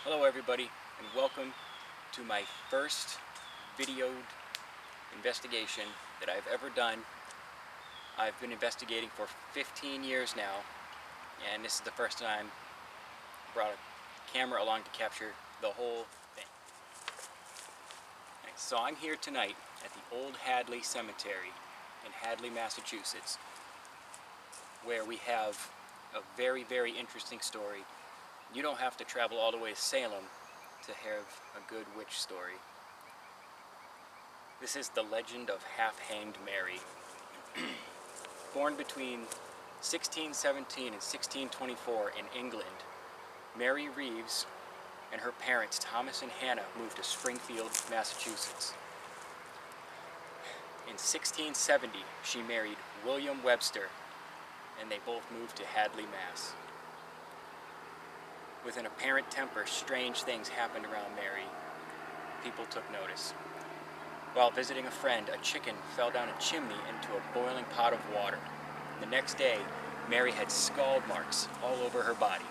Hello everybody, and welcome to my first videoed investigation that I've ever done. I've been investigating for 15 years now, and this is the first time I brought a camera along to capture the whole thing. So I'm here tonight at the old Hadley Cemetery in Hadley, Massachusetts, where we have a very, very interesting story. You don't have to travel all the way to Salem to have a good witch story. This is the legend of half-hanged Mary. Born between 1617 and 1624 in England, Mary Reeves and her parents Thomas and Hannah moved to Springfield, Massachusetts. In 1670, she married William Webster, and they both moved to Hadley, Mass. With an apparent temper, strange things happened around Mary. People took notice. While visiting a friend, a chicken fell down a chimney into a boiling pot of water. The next day, Mary had scald marks all over her body.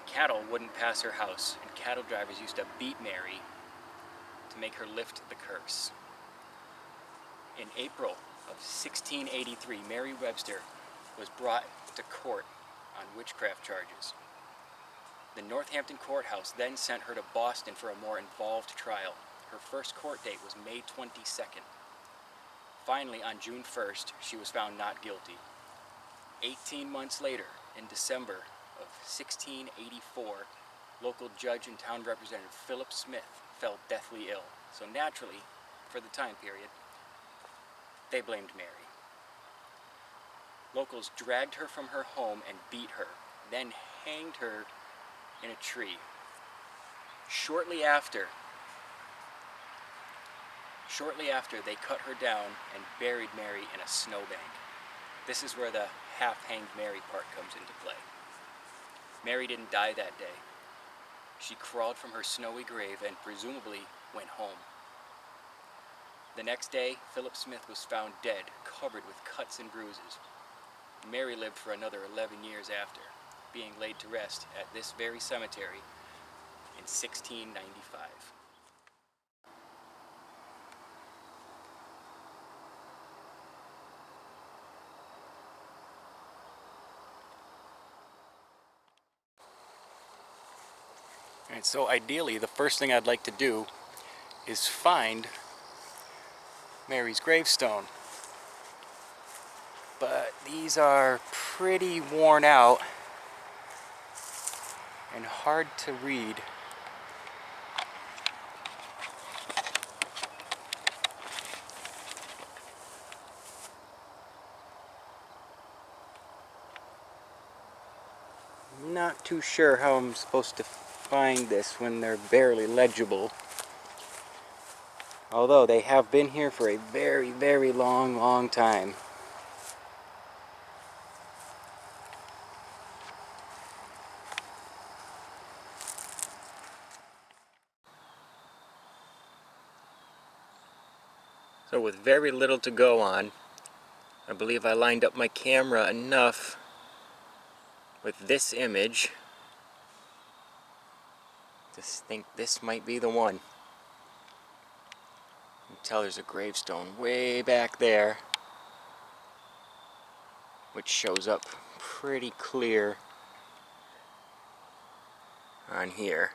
Cattle wouldn't pass her house, and cattle drivers used to beat Mary to make her lift the curse. In April of 1683, Mary Webster was brought to court on witchcraft charges. The Northampton courthouse then sent her to Boston for a more involved trial. Her first court date was May 22nd. Finally, on June 1st, she was found not guilty. 18 months later, in December of 1684, local judge and town representative Philip Smith fell deathly ill. So naturally, for the time period, they blamed Mary. Locals dragged her from her home and beat her, then hanged her in a tree. Shortly after, they cut her down and buried Mary in a snowbank. This is where the half-hanged Mary part comes into play. Mary didn't die that day. She crawled from her snowy grave and presumably went home. The next day, Philip Smith was found dead, covered with cuts and bruises. Mary lived for another 11 years after, being laid to rest at this very cemetery in 1695. And so ideally, the first thing I'd like to do is find Mary's gravestone. But these are pretty worn out and hard to read. I'm not too sure how I'm supposed to find this when they're barely legible. Although they have been here for a very, very long time. So with very little to go on, I believe I lined up my camera enough with this image to think this might be the one. You can tell there's a gravestone way back there, which shows up pretty clear on here.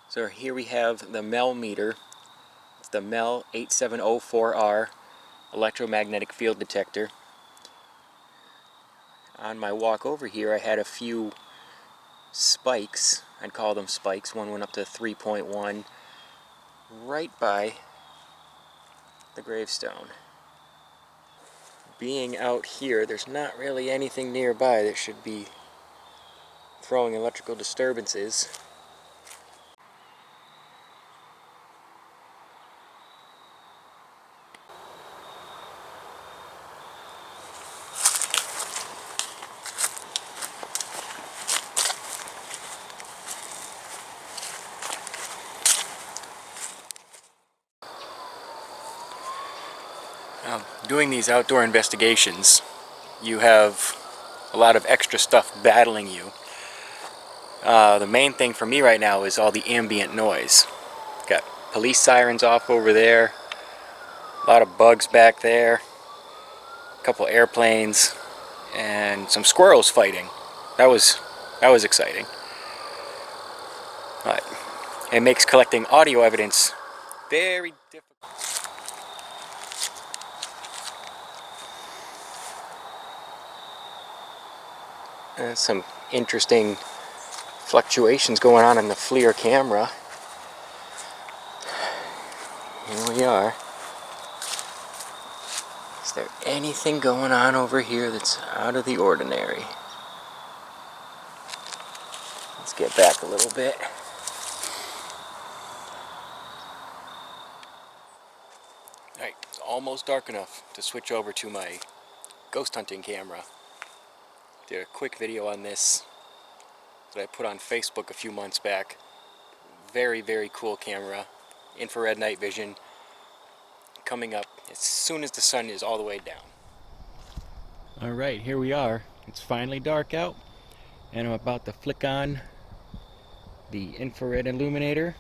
So here we have the MEL meter. It's the MEL 8704R electromagnetic field detector. On my walk over here, I had a few spikes. I'd call them spikes. One went up to 3.1 right by the gravestone. Being out here, there's not really anything nearby that should be throwing electrical disturbances. Now, doing these outdoor investigations, you have a lot of extra stuff battling you. The main thing for me right now is all the ambient noise. Got police sirens off over there, a lot of bugs back there, a couple airplanes, and some squirrels fighting. That was exciting. But it makes collecting audio evidence very difficult. Some interesting fluctuations going on in the FLIR camera. Here we are. Is there anything going on over here that's out of the ordinary? Let's get back a little bit. Alright, it's almost dark enough to switch over to my ghost hunting camera. Did a quick video on this that I put on Facebook a few months back. Very, very cool camera. Infrared night vision. Coming up as soon as the sun is all the way down. Alright, here we are. It's finally dark out, and I'm about to flick on the infrared illuminator.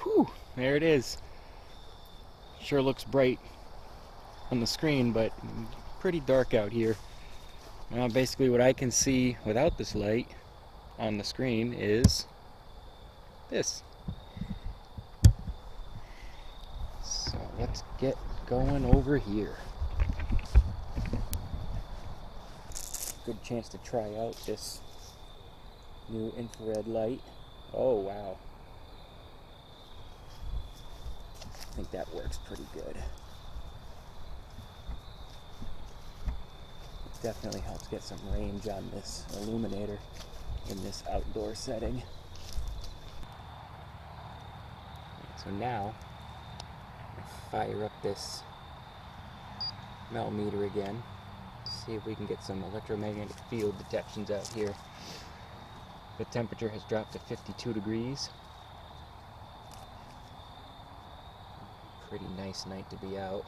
Whew, there it is. Sure looks bright on the screen, but pretty dark out here. Basically what I can see without this light on the screen is this. So let's get going over here. Good chance to try out this new infrared light. Oh wow. I think that works pretty good. Definitely helps get some range on this illuminator in this outdoor setting. So now, fire up this meter again. See if we can get some electromagnetic field detections out here. The temperature has dropped to 52 degrees. Pretty nice night to be out.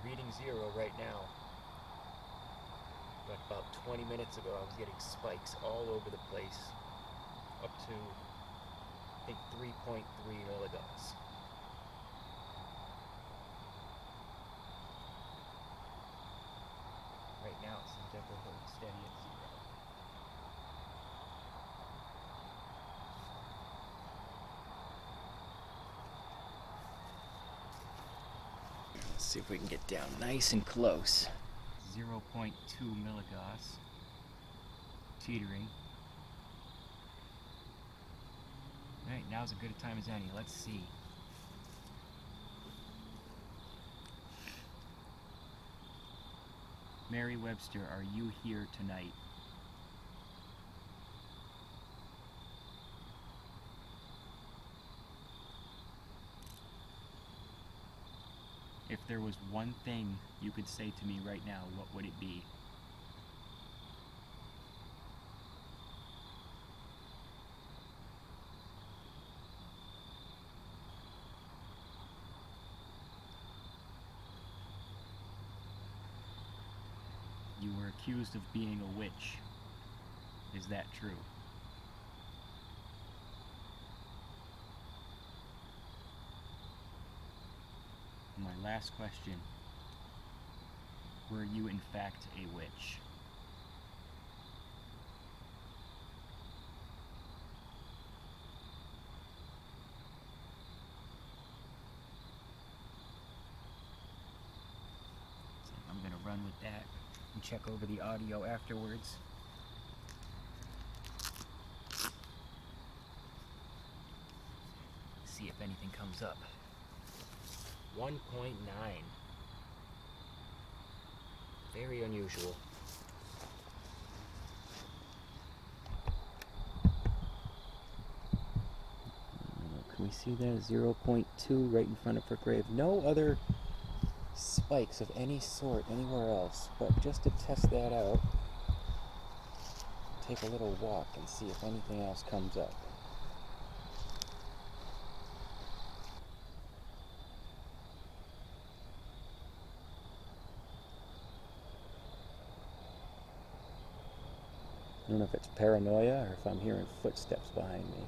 Reading 0 right now. But about 20 minutes ago I was getting spikes all over the place. Up to, I think, 3.3 milligauss. Right now it seems like we're holding steady at 0. Let's see if we can get down nice and close. 0.2 milligauss. Teetering. Alright, now's as good a time as any. Let's see. Mary Webster, are you here tonight? If there was one thing you could say to me right now, what would it be? You were accused of being a witch. Is that true? My last question. Were you in fact a witch? I'm gonna run with that and check over the audio afterwards. See if anything comes up. 1.9. Very unusual. Can we see that? 0.2 right in front of her grave. No other spikes of any sort anywhere else, but just to test that out, take a little walk and see if anything else comes up. if it's paranoia or if I'm hearing footsteps behind me.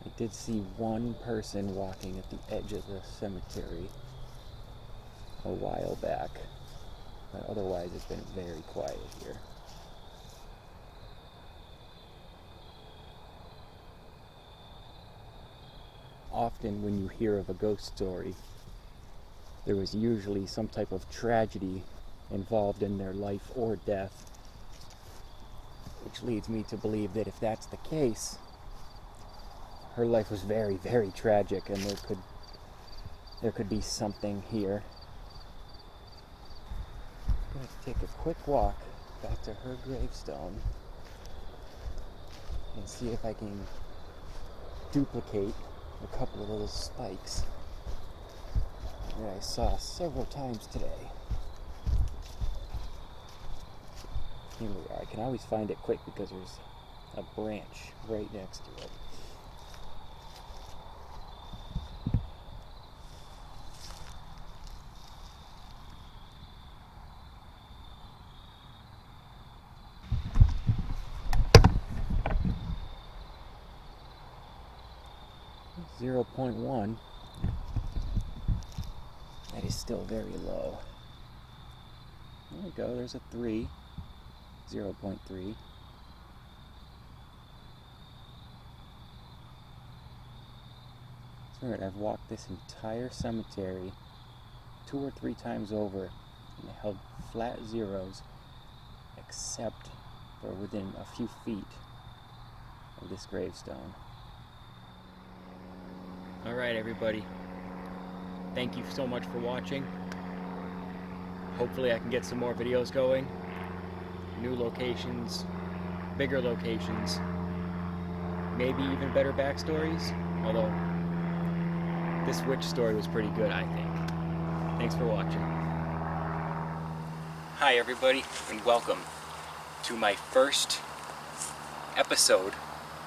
I did see one person walking at the edge of the cemetery a while back, but otherwise it's been very quiet here. Often when you hear of a ghost story, there was usually some type of tragedy involved in their life or death, which leads me to believe that if that's the case, her life was very, very tragic, and there could be something here. I'm going to take a quick walk back to her gravestone and see if I can duplicate a couple of those spikes that I saw several times today. Here we are. I can always find it quick because there's a branch right next to it. .1. That is still very low. There we go, there's a 3. 0.3. That's right, I've walked this entire cemetery 2 or 3 times over and held flat zeros except for within a few feet of this gravestone. Alright everybody, thank you so much for watching. Hopefully I can get some more videos going. New locations, bigger locations, maybe even better backstories, although this witch story was pretty good, I think. Thanks for watching. Hi everybody, and welcome to my first episode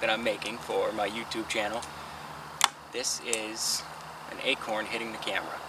that I'm making for my YouTube channel. This is an acorn hitting the camera.